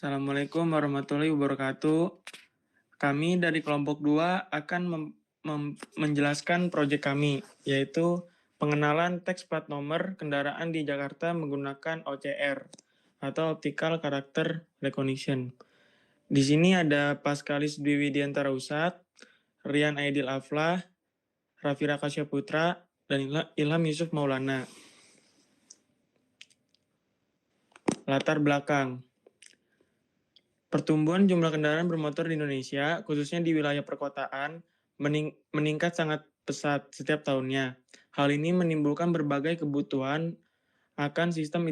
Assalamualaikum warahmatullahi wabarakatuh. Kami dari kelompok 2 akan menjelaskan proyek kami, yaitu pengenalan teks plat nomor kendaraan di Jakarta menggunakan OCR atau Optical Character Recognition. Di sini ada Paskalis Dwi Widiantara Usat, Rian Aidil Aflah, Raffi Rakasya Putra, dan Ilham Yusuf Maulana. Latar belakang. Pertumbuhan jumlah kendaraan bermotor di Indonesia, khususnya di wilayah perkotaan, meningkat sangat pesat setiap tahunnya. Hal ini menimbulkan berbagai kebutuhan akan sistem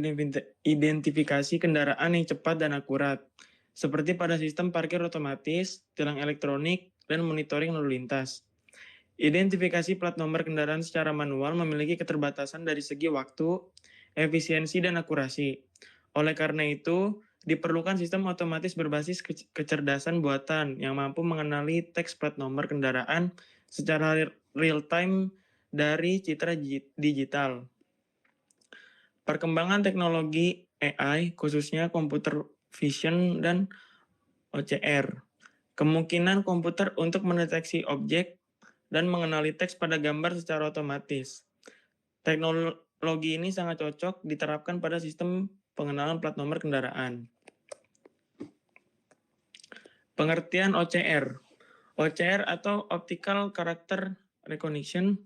identifikasi kendaraan yang cepat dan akurat, seperti pada sistem parkir otomatis, tilang elektronik, dan monitoring lalu lintas. Identifikasi plat nomor kendaraan secara manual memiliki keterbatasan dari segi waktu, efisiensi, dan akurasi. Oleh karena itu, diperlukan sistem otomatis berbasis kecerdasan buatan yang mampu mengenali teks plat nomor kendaraan secara real-time dari citra digital. Perkembangan teknologi AI, khususnya computer vision dan OCR. Kemungkinan komputer untuk mendeteksi objek dan mengenali teks pada gambar secara otomatis. Teknologi ini sangat cocok diterapkan pada sistem pengenalan plat nomor kendaraan. Pengertian OCR. OCR atau Optical Character Recognition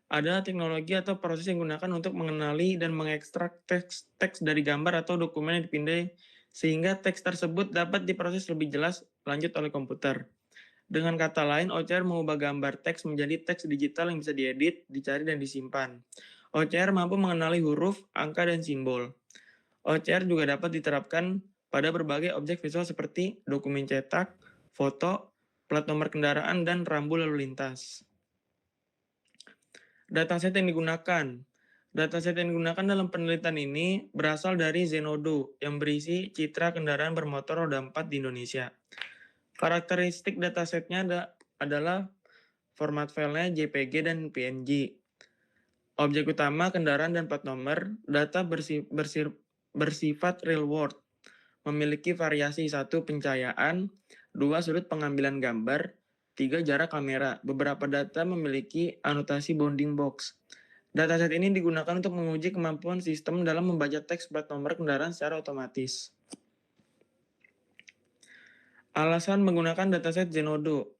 adalah teknologi atau proses yang digunakan untuk mengenali dan mengekstrak teks dari gambar atau dokumen yang dipindai sehingga teks tersebut dapat diproses lebih jelas lanjut oleh komputer. Dengan kata lain, OCR mengubah gambar teks menjadi teks digital yang bisa diedit, dicari, dan disimpan. OCR mampu mengenali huruf, angka, dan simbol. OCR juga dapat diterapkan pada berbagai objek visual seperti dokumen cetak, foto, plat nomor kendaraan, dan rambu lalu lintas. Dataset yang digunakan. Dataset yang digunakan dalam penelitian ini berasal dari Zenodo yang berisi citra kendaraan bermotor roda 4 di Indonesia. Karakteristik datasetnya adalah format filenya JPG dan PNG. Objek utama kendaraan dan plat nomor, data bersifat real world, memiliki variasi 1 pencahayaan, 2 sudut pengambilan gambar, 3 jarak kamera. Beberapa data memiliki anotasi bounding box. Dataset ini digunakan untuk menguji kemampuan sistem dalam membaca teks plat nomor kendaraan secara otomatis. Alasan menggunakan dataset Zenodo.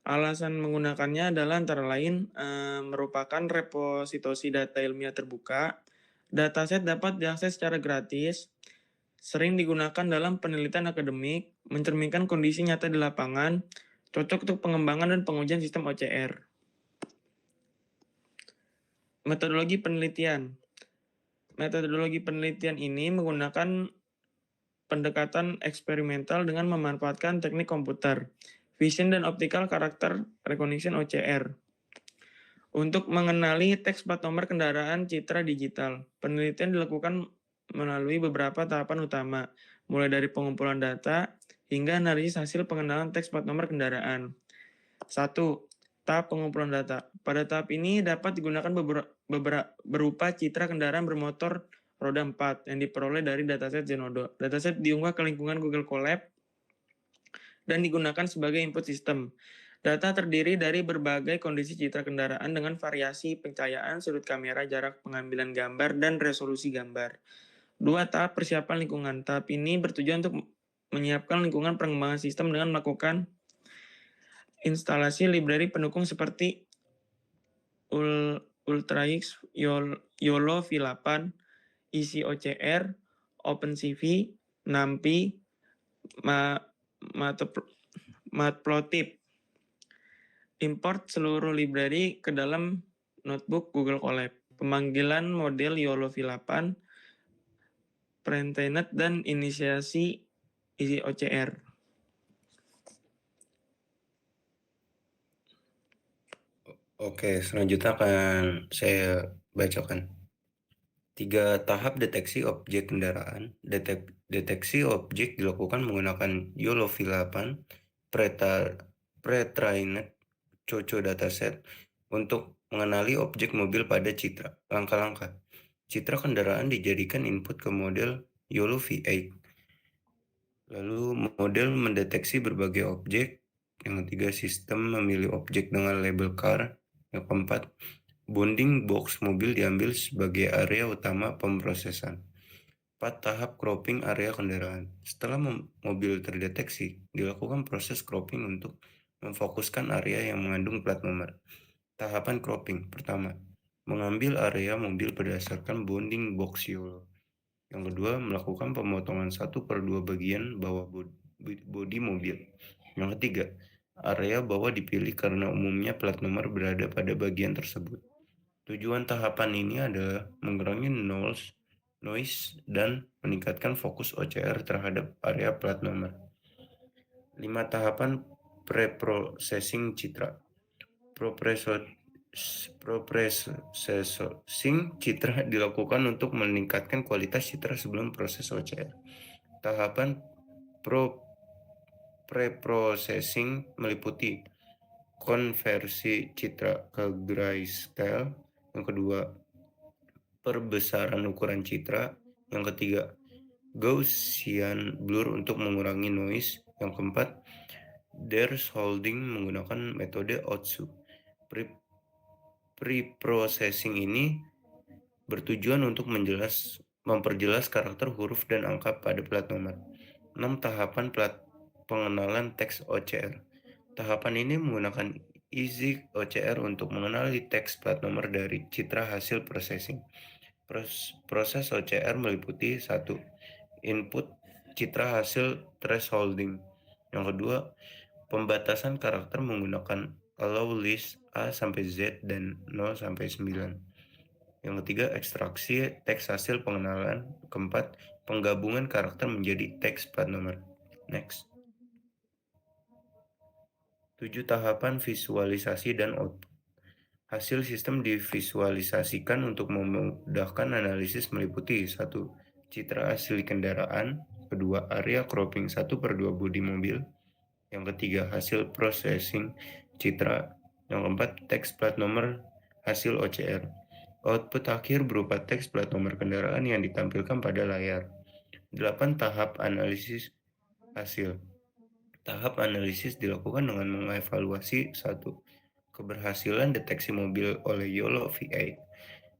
Alasan menggunakannya adalah antara lain merupakan repositosi data ilmiah terbuka, dataset dapat diakses secara gratis, sering digunakan dalam penelitian akademik, mencerminkan kondisi nyata di lapangan, cocok untuk pengembangan dan pengujian sistem OCR. Metodologi penelitian. Metodologi penelitian ini menggunakan pendekatan eksperimental dengan memanfaatkan teknik komputer, vision dan optical character recognition OCR. Untuk mengenali teks plat nomor kendaraan citra digital, penelitian dilakukan melalui beberapa tahapan utama, mulai dari pengumpulan data hingga analisis hasil pengenalan teks plat nomor kendaraan. 1. Tahap pengumpulan data. Pada tahap ini dapat digunakan berupa citra kendaraan bermotor roda 4 yang diperoleh dari dataset Zenodo. Dataset diunggah ke lingkungan Google Colab dan digunakan sebagai input sistem. Data terdiri dari berbagai kondisi citra kendaraan dengan variasi pencahayaan, sudut kamera, jarak pengambilan gambar, dan resolusi gambar. 2. Tahap persiapan lingkungan. Tahap ini bertujuan untuk menyiapkan lingkungan pengembangan sistem dengan melakukan instalasi library pendukung seperti UltraX, YOLO V8, EasyOCR, OpenCV, NumPy, Matplotlib. Import seluruh library ke dalam notebook Google Colab. Pemanggilan model YOLO V8, Printnet, dan inisiasi EasyOCR. Oke, selanjutnya akan saya bacakan. 3 tahap deteksi objek kendaraan. Deteksi objek dilakukan menggunakan YOLO V8, Pre-trained Coco dataset untuk mengenali objek mobil pada citra. Langkah-langkah. Citra kendaraan dijadikan input ke model YOLO V8. Lalu model mendeteksi berbagai objek. Yang ketiga, sistem memilih objek dengan label car. Yang keempat, bounding box mobil diambil sebagai area utama pemrosesan. 4. Tahap cropping area kendaraan. Setelah mobil terdeteksi, dilakukan proses cropping untuk memfokuskan area yang mengandung plat nomor. Tahapan cropping. Pertama, mengambil area mobil berdasarkan bounding box YOLO. Yang kedua, melakukan pemotongan 1/2 bagian bawah bodi mobil. Yang ketiga, area bawah dipilih karena umumnya plat nomor berada pada bagian tersebut. Tujuan tahapan ini adalah mengurangi noise dan meningkatkan fokus OCR terhadap area plat nomor. 5. Tahapan pre-processing citra. Processing citra dilakukan untuk meningkatkan kualitas citra sebelum proses OCR. Tahapan pre-processing meliputi konversi citra ke grayscale. Yang kedua, perbesaran ukuran citra. Yang ketiga, Gaussian blur untuk mengurangi noise. Yang keempat, thresholding menggunakan metode Otsu. Pre-processing ini bertujuan untuk memperjelas karakter huruf dan angka pada plat nomor. 6. Tahapan pengenalan teks OCR. Tahapan ini menggunakan Easy OCR untuk mengenali teks plat nomor dari citra hasil processing. Proses OCR meliputi 1. Input citra hasil thresholding. Yang kedua, pembatasan karakter menggunakan allow list A sampai Z dan 0 sampai 9. Yang ketiga, ekstraksi teks hasil pengenalan. Keempat, penggabungan karakter menjadi teks plat nomor. Next. 7. Tahapan visualisasi dan output. Hasil sistem divisualisasikan untuk memudahkan analisis meliputi 1. Citra asli kendaraan. Kedua, area cropping 1/2 bodi mobil. Yang ketiga, hasil processing citra. Yang keempat, teks plat nomor hasil OCR. Output akhir berupa teks plat nomor kendaraan yang ditampilkan pada layar. 8. Tahap analisis hasil. Tahap analisis dilakukan dengan mengevaluasi 1. Keberhasilan deteksi mobil oleh YOLO V8.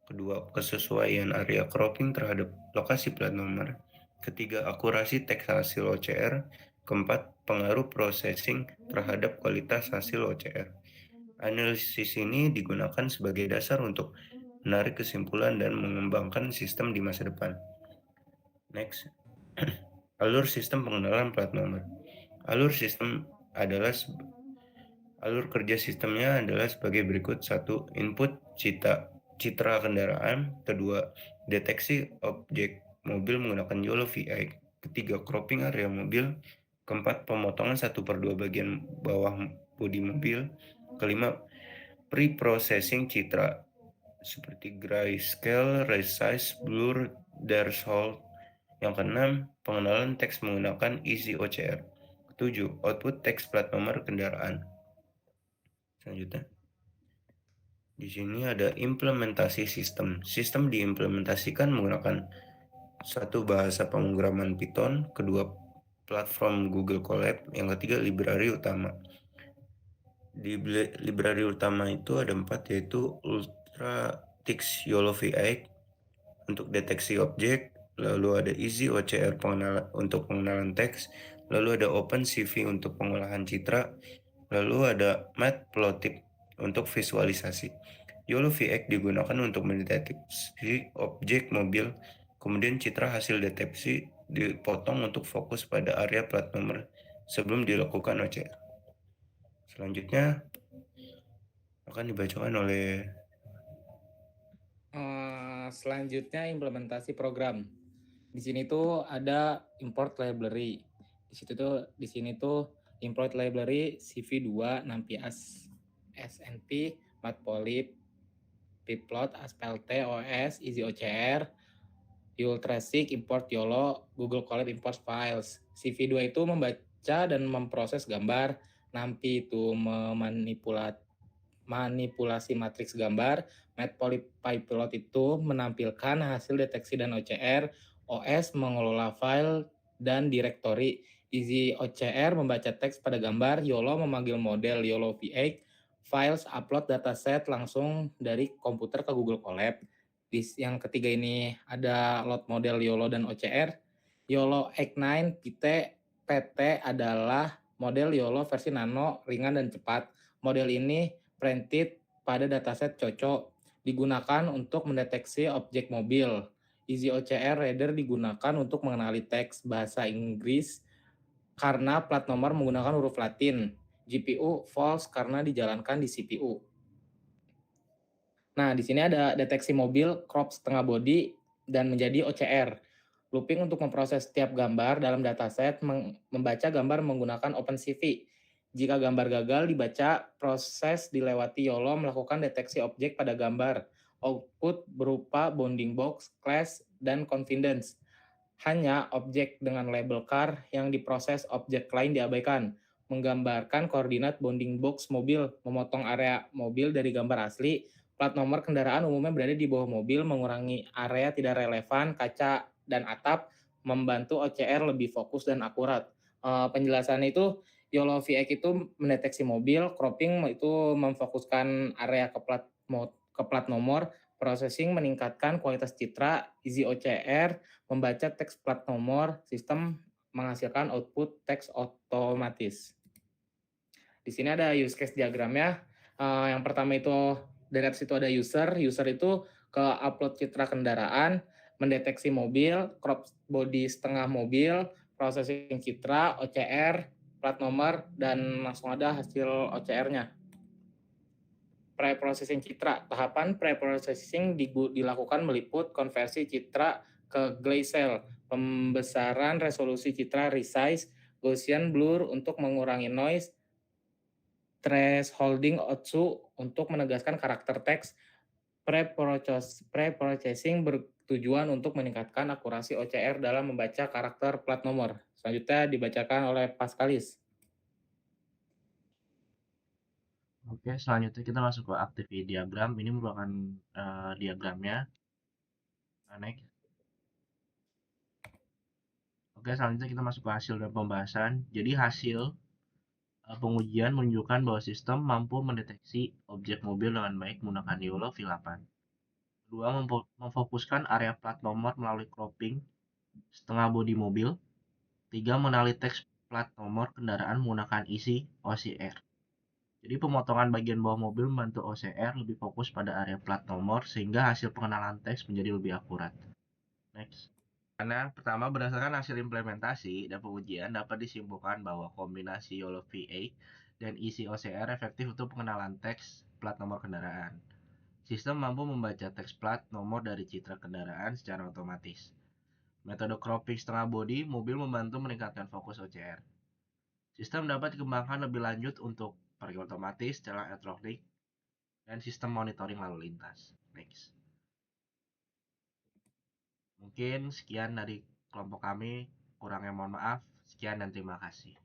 Kedua, kesesuaian area cropping terhadap lokasi plat nomor. Ketiga, akurasi teks hasil OCR. Keempat, pengaruh processing terhadap kualitas hasil OCR. Analisis ini digunakan sebagai dasar untuk menarik kesimpulan dan mengembangkan sistem di masa depan. Next. Alur sistem pengenalan plat nomor. Alur kerja sistemnya adalah sebagai berikut. 1. Input citra kendaraan. Kedua, deteksi objek mobil menggunakan YOLO VI. Ketiga, cropping area mobil. Keempat, pemotongan 1/2 bagian bawah bodi mobil. Kelima, pre-processing citra seperti grayscale, resize, blur, threshold. Yang keenam, pengenalan teks menggunakan Easy OCR. Ketujuh, output teks plat nomor kendaraan. Selanjutnya, di sini ada implementasi sistem. Sistem diimplementasikan menggunakan 1. Bahasa pemrograman Python. Kedua, platform Google Colab. Yang ketiga, library utama. Di library utama itu ada 4, yaitu UltraText YOLO V8 untuk deteksi objek, lalu ada Easy OCR untuk pengenalan teks, lalu ada OpenCV untuk pengolahan citra, lalu ada Matplotlib untuk visualisasi. YOLO V8 digunakan untuk mendeteksi objek mobil, kemudian citra hasil deteksi dipotong untuk fokus pada area plat nomor sebelum dilakukan OCR. Selanjutnya akan dibacakan oleh selanjutnya implementasi program. Di sini tuh ada import library. Di sini tuh import library CV2, NumPy, SNP, Matplotlib, Pyplot, AspLT, OS, Easy OCR, Ultraseek, import YOLO, Google Colab, import files. CV2 itu membaca dan memproses gambar, NumPy itu manipulasi matriks gambar, Matplotlib Pyplot itu menampilkan hasil deteksi dan OCR, OS mengelola file dan direktori. Easy OCR membaca teks pada gambar, YOLO memanggil model YOLO V8, files upload dataset langsung dari komputer ke Google Colab. Yang ketiga ini ada load model YOLO dan OCR. YOLO X9 PT adalah model YOLO versi nano, ringan dan cepat. Model ini printed pada dataset cocok, digunakan untuk mendeteksi objek mobil. Easy OCR Reader digunakan untuk mengenali teks bahasa Inggris karena plat nomor menggunakan huruf Latin. GPU false karena dijalankan di CPU. Nah, di sini ada deteksi mobil crop setengah body dan menjadi OCR. Looping untuk memproses setiap gambar dalam dataset membaca gambar menggunakan OpenCV. Jika gambar gagal dibaca, proses dilewati YOLO melakukan deteksi objek pada gambar. Output berupa bounding box, class, dan confidence. Hanya objek dengan label car yang diproses, objek lain diabaikan. Menggambarkan koordinat bounding box mobil, memotong area mobil dari gambar asli. Plat nomor kendaraan umumnya berada di bawah mobil, mengurangi area tidak relevan, kaca dan atap, membantu OCR lebih fokus dan akurat. Penjelasannya itu, YOLO VX itu mendeteksi mobil, cropping itu memfokuskan area ke plat nomor, processing meningkatkan kualitas citra, Easy OCR membaca teks plat nomor, sistem menghasilkan output teks otomatis. Di sini ada use case diagramnya. Yang pertama itu dari atas itu ada user itu ke upload citra kendaraan, mendeteksi mobil, crop body setengah mobil, processing citra, OCR, plat nomor, dan langsung ada hasil OCR-nya. Pre-processing citra. Tahapan pre-processing dilakukan meliput konversi citra ke Glacial, pembesaran resolusi citra resize, Gaussian blur untuk mengurangi noise, thresholding Otsu untuk menegaskan karakter teks. Pre-processing bertujuan untuk meningkatkan akurasi OCR dalam membaca karakter plat nomor. Selanjutnya dibacakan oleh Pascalis. Oke, selanjutnya kita masuk ke activity diagram. Ini merupakan diagramnya. Next. Oke, selanjutnya kita masuk ke hasil dan pembahasan. Jadi hasil pengujian menunjukkan bahwa sistem mampu mendeteksi objek mobil dengan baik menggunakan YOLO V8. Kedua, memfokuskan area plat nomor melalui cropping setengah bodi mobil. Tiga, mengenali teks plat nomor kendaraan menggunakan isi OCR. Jadi pemotongan bagian bawah mobil membantu OCR lebih fokus pada area plat nomor sehingga hasil pengenalan teks menjadi lebih akurat. Next. Karena pertama, berdasarkan hasil implementasi dan pengujian dapat disimpulkan bahwa kombinasi YOLO V8 dan isi OCR efektif untuk pengenalan teks plat nomor kendaraan. Sistem mampu membaca teks plat nomor dari citra kendaraan secara otomatis. Metode cropping setengah bodi mobil membantu meningkatkan fokus OCR. Sistem dapat dikembangkan lebih lanjut untuk parkir otomatis, tilang elektronik, dan sistem monitoring lalu lintas. Next. Mungkin sekian dari kelompok kami, kurangnya mohon maaf. Sekian dan terima kasih.